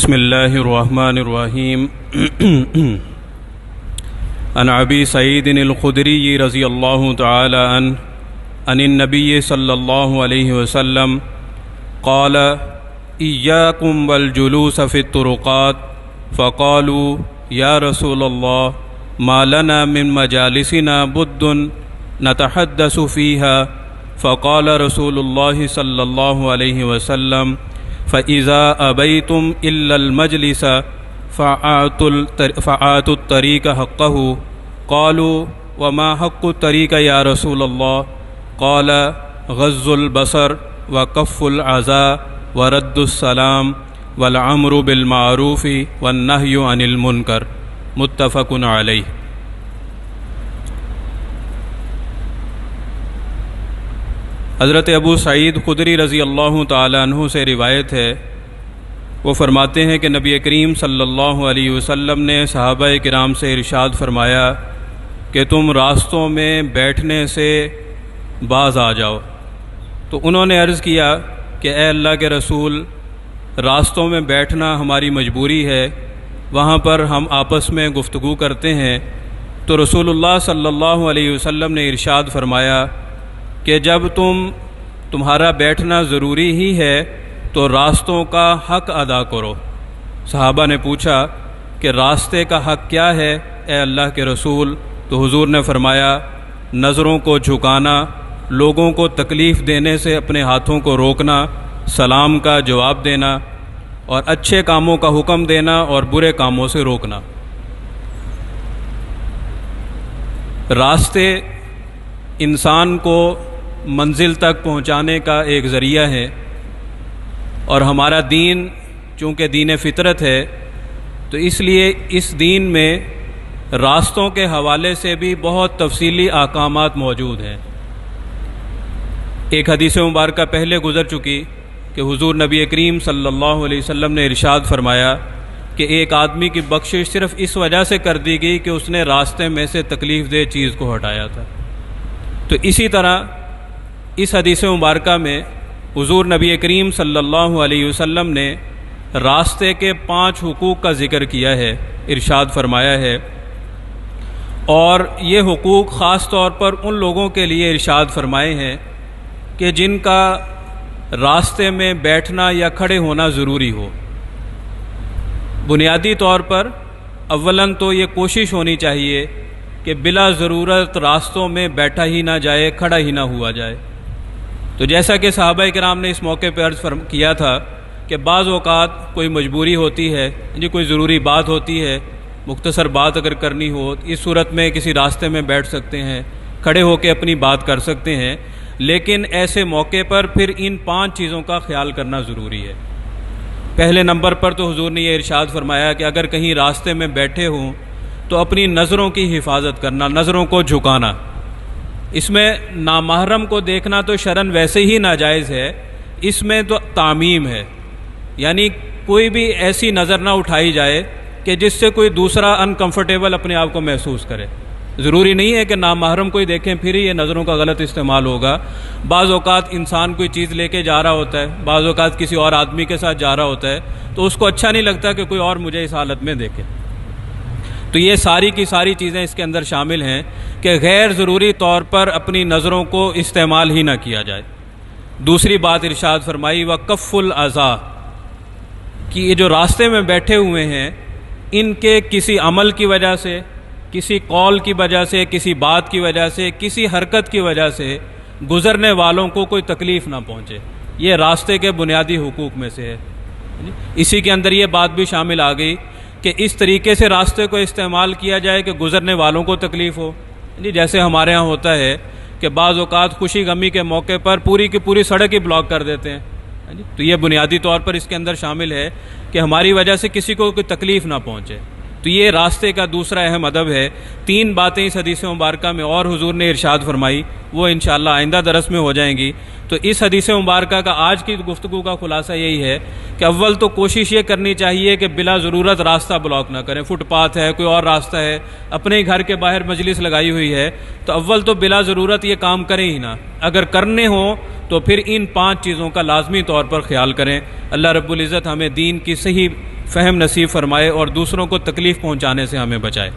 بسم اللہ الرحمن الرحیم عن ابی سعید الخدری رضی اللہ تعالی عنہ عن النبی صلی اللہ علیہ وسلم قال ایاکم والجلوس فی الطرقات فقالوا یا رسول اللہ ما لنا من مجالسنا بد نتحدث فیها فقال رسول اللہ صلی اللہ علیہ وسلم فَإِذَا أَبَيْتُمْ إِلَّا الْمَجْلِسَ فَآتُوا الطَّرِيقَ حَقَّهُ قَالُوا وَمَا حَقُّ الطَّرِيقِ يَا رَسُولَ اللَّهِ قَالَ غَضُّ الْبَصَرِ وَكَفُّ الْأَذَى وَرَدُّ السَّلَامِ وَالْأَمْرُ بِالْمَعْرُوفِ وَالنَّهْيُ عَنِ الْمُنكَرِ متفق علیہ۔ حضرت ابو سعید خدری رضی اللہ تعالی عنہ سے روایت ہے، وہ فرماتے ہیں کہ نبی کریم صلی اللہ علیہ وسلم نے صحابہ کرام سے ارشاد فرمایا کہ تم راستوں میں بیٹھنے سے باز آ جاؤ۔ تو انہوں نے عرض کیا کہ اے اللہ کے رسول، راستوں میں بیٹھنا ہماری مجبوری ہے، وہاں پر ہم آپس میں گفتگو کرتے ہیں۔ تو رسول اللہ صلی اللہ علیہ وسلم نے ارشاد فرمایا کہ جب تمہارا بیٹھنا ضروری ہی ہے تو راستوں کا حق ادا کرو۔ صحابہ نے پوچھا کہ راستے کا حق کیا ہے اے اللہ کے رسول؟ تو حضور نے فرمایا نظروں کو جھکانا، لوگوں کو تکلیف دینے سے اپنے ہاتھوں کو روکنا، سلام کا جواب دینا اور اچھے کاموں کا حکم دینا اور برے کاموں سے روکنا۔ راستے انسان کو منزل تک پہنچانے کا ایک ذریعہ ہے، اور ہمارا دین چونکہ دین فطرت ہے تو اس لیے اس دین میں راستوں کے حوالے سے بھی بہت تفصیلی احکامات موجود ہیں۔ ایک حدیث مبارکہ پہلے گزر چکی کہ حضور نبی کریم صلی اللہ علیہ وسلم نے ارشاد فرمایا کہ ایک آدمی کی بخشش صرف اس وجہ سے کر دی گئی کہ اس نے راستے میں سے تکلیف دہ چیز کو ہٹایا تھا۔ تو اسی طرح اس حدیث مبارکہ میں حضور نبی کریم صلی اللہ علیہ وسلم نے راستے کے 5 حقوق کا ذکر کیا ہے، ارشاد فرمایا ہے، اور یہ حقوق خاص طور پر ان لوگوں کے لیے ارشاد فرمائے ہیں کہ جن کا راستے میں بیٹھنا یا کھڑے ہونا ضروری ہو۔ بنیادی طور پر اولاً تو یہ کوشش ہونی چاہیے کہ بلا ضرورت راستوں میں بیٹھا ہی نہ جائے، کھڑا ہی نہ ہوا جائے۔ تو جیسا کہ صحابہ کرام نے اس موقع پہ عرض کیا تھا کہ بعض اوقات کوئی مجبوری ہوتی ہے، کوئی ضروری بات ہوتی ہے، مختصر بات اگر کرنی ہو، اس صورت میں کسی راستے میں بیٹھ سکتے ہیں، کھڑے ہو کے اپنی بات کر سکتے ہیں، لیکن ایسے موقع پر پھر ان 5 چیزوں کا خیال کرنا ضروری ہے۔ پہلے نمبر پر تو حضور نے یہ ارشاد فرمایا کہ اگر کہیں راستے میں بیٹھے ہوں تو اپنی نظروں کی حفاظت کرنا، نظروں کو جھکانا۔ اس میں نامحرم کو دیکھنا تو شرعاً ویسے ہی ناجائز ہے، اس میں تو تعمیم ہے، یعنی کوئی بھی ایسی نظر نہ اٹھائی جائے کہ جس سے کوئی دوسرا انکمفرٹیبل اپنے آپ کو محسوس کرے۔ ضروری نہیں ہے کہ نامحرم کوئی دیکھیں پھر ہی یہ نظروں کا غلط استعمال ہوگا۔ بعض اوقات انسان کوئی چیز لے کے جا رہا ہوتا ہے، بعض اوقات کسی اور آدمی کے ساتھ جا رہا ہوتا ہے، تو اس کو اچھا نہیں لگتا کہ کوئی اور مجھے اس حالت میں دیکھے۔ تو یہ ساری کی ساری چیزیں اس کے اندر شامل ہیں کہ غیر ضروری طور پر اپنی نظروں کو استعمال ہی نہ کیا جائے۔ دوسری بات ارشاد فرمائی وَكَفُّ الْأَذَى، کہ یہ جو راستے میں بیٹھے ہوئے ہیں ان کے کسی عمل کی وجہ سے، کسی قول کی وجہ سے، کسی بات کی وجہ سے، کسی حرکت کی وجہ سے گزرنے والوں کو کوئی تکلیف نہ پہنچے، یہ راستے کے بنیادی حقوق میں سے ہے۔ اسی کے اندر یہ بات بھی شامل آ گئی کہ اس طریقے سے راستے کو استعمال کیا جائے کہ گزرنے والوں کو تکلیف ہو۔ جیسے ہمارے ہاں ہوتا ہے کہ بعض اوقات خوشی غمی کے موقع پر پوری کی پوری سڑک ہی بلاک کر دیتے ہیں، تو یہ بنیادی طور پر اس کے اندر شامل ہے کہ ہماری وجہ سے کسی کو کوئی تکلیف نہ پہنچے۔ تو یہ راستے کا دوسرا اہم ادب ہے۔ 3 باتیں اس حدیث مبارکہ میں اور حضور نے ارشاد فرمائی، وہ انشاءاللہ آئندہ درس میں ہو جائیں گی۔ تو اس حدیث مبارکہ کا آج کی گفتگو کا خلاصہ یہی ہے کہ اول تو کوشش یہ کرنی چاہیے کہ بلا ضرورت راستہ بلاک نہ کریں۔ فٹ پاتھ ہے، کوئی اور راستہ ہے، اپنے ہی گھر کے باہر مجلس لگائی ہوئی ہے، تو اول تو بلا ضرورت یہ کام کریں ہی نہ۔ اگر کرنے ہوں تو پھر ان 5 چیزوں کا لازمی طور پر خیال کریں۔ اللہ رب العزت ہمیں دین کی صحیح فہم نصیب فرمائے اور دوسروں کو تکلیف پہنچانے سے ہمیں بچائے۔